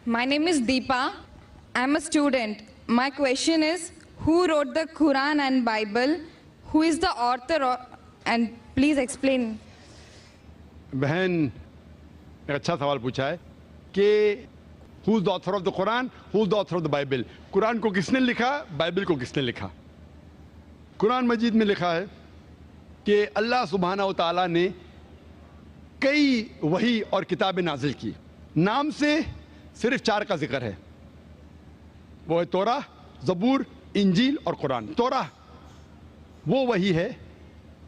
My name is Deepa. I'm a student. My question is, who wrote the Quran and Bible? Who is the author? And please explain. बहन एक अच्छा सवाल पूछा है कि who is the author of the Quran, who is the author of the Bible? Quran को किसने लिखा, बाइबल को किसने लिखा? कुरान मजीद में लिखा है कि अल्लाह सुब्हाना व तआला ने कई वही और किताबें नाजिल की. नाम से सिर्फ 4 का जिक्र है, वो है तौरा, ज़बूर, इंजील और कुरान. तौरा वो वही है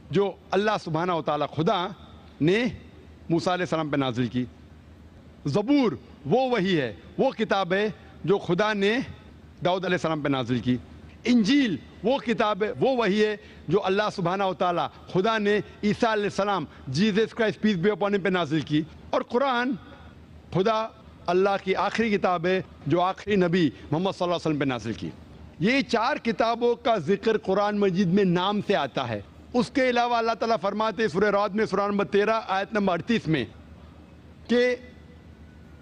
जो अल्लाह सुब्हाना व तआला खुदा ने मूसा अलैहिस्सलाम पे नाजिल की. ज़बूर वो वही है, वो किताब है जो खुदा ने दाऊद अलैहिस्सलाम पे नाजिल की. इंजील वो किताब है, वो वही है जो अल्लाह सुब्हाना व तआला खुदा ने ईसा अलैहिस्सलाम, Jesus Christ peace be upon him पे नाजिल की. और कुरान खुदा अल्लाह की आखिरी किताब है जो आखिरी नबी मोहम्मद सल्लल्लाहु अलैहि वसल्लम पे नाजिल की. ये 4 किताबों का जिक्र कुरान मजीद में नाम से आता है. उसके अलावा अल्लाह ताला फरमाते सूरह राद में सूरा नंबर 13 आयत नंबर 38 में कि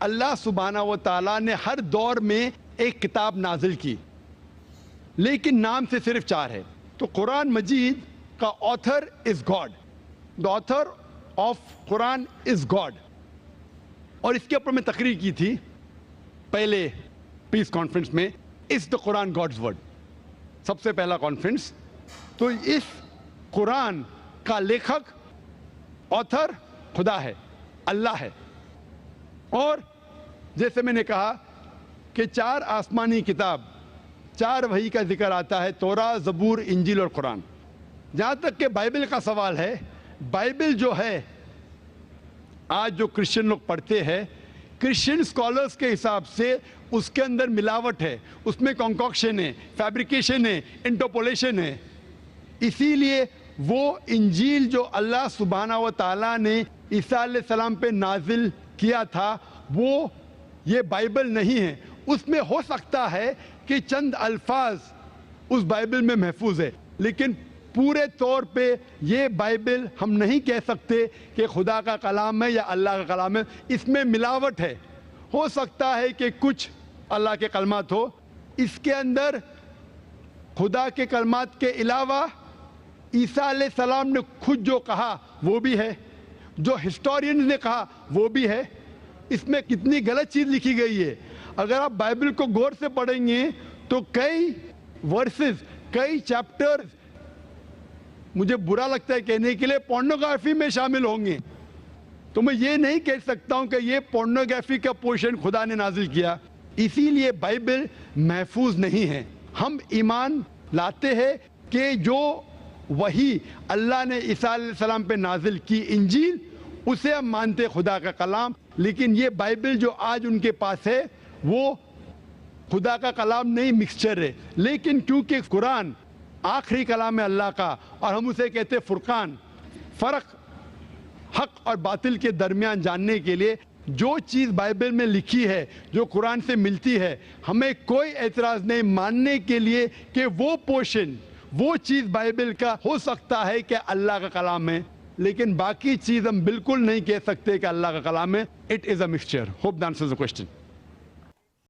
अल्लाह सुब्हाना व तआला ने हर दौर में एक किताब नाजिल की, लेकिन नाम से सिर्फ 4 है. तो कुरान मजीद का author is God. The author of Quran is God. और इसके ऊपर मैं तकरीर की थी पहले पीस कॉन्फ्रेंस में, is the Quran God's word, सबसे पहला कॉन्फ्रेंस. तो इस कुरान का लेखक, ऑथर खुदा है, अल्लाह है. और जैसे मैंने कहा कि 4 आसमानी किताब, 4 वही का जिक्र आता है, तौरा, ज़बूर, इंजील और कुरान. जहाँ तक कि बाइबल का सवाल है, बाइबल जो है आज जो क्रिश्चियन लोग पढ़ते हैं, क्रिश्चियन स्कॉलर्स के हिसाब से उसके अंदर मिलावट है, उसमें कॉन्कॉक्शन है, फैब्रिकेशन है, इंटरपोलेशन है. इसीलिए वो इंजील जो अल्लाह सुब्हाना व तआला ने ईसा अलैहिस्सलाम पे नाजिल किया था, वो ये बाइबल नहीं है. उसमें हो सकता है कि चंद अल्फाज उस बाइबल में महफूज है, लेकिन पूरे तौर पे ये बाइबल हम नहीं कह सकते कि खुदा का कलाम है या अल्लाह का कलाम है. इसमें मिलावट है. हो सकता है कि कुछ अल्लाह के कलमात हो, इसके अंदर खुदा के कलमात के अलावा ईसा अलैहिस्सलाम ने खुद जो कहा वो भी है, जो हिस्टोरियन ने कहा वो भी है. इसमें कितनी गलत चीज़ लिखी गई है. अगर आप बाइबल को गौर से पढ़ेंगे तो कई वर्सेस, कई चैप्टर्स, मुझे बुरा लगता है कहने के लिए, पोर्नोग्राफी में शामिल होंगे. तो मैं ये नहीं कह सकता हूं कि ये पोर्नोग्राफी का पोर्शन खुदा ने नाजिल किया. इसीलिए बाइबल महफूज नहीं है. हम ईमान लाते हैं कि जो वही अल्लाह ने ईसा अलैहिस्सलाम पे नाजिल की, इंजील, उसे हम मानते खुदा का कलाम. लेकिन ये बाइबल जो आज उनके पास है वो खुदा का कलाम नहीं, मिक्सचर है. लेकिन क्योंकि कुरान आखिरी कलाम है अल्लाह का और हम उसे कहते हैं फुरकान, फ़र्क हक और बातिल के दरमियान जानने के लिए जो चीज़ बाइबल में लिखी है, जो कुरान से मिलती है, हमें कोई एतराज़ नहीं मानने के लिए कि वो पोर्शन, वो चीज़ बाइबल का हो सकता है कि अल्लाह का कलाम है, लेकिन बाकी चीज़ हम बिल्कुल नहीं कह सकते कि अल्लाह का कलाम है. It is a mixture. Hope that answers the question.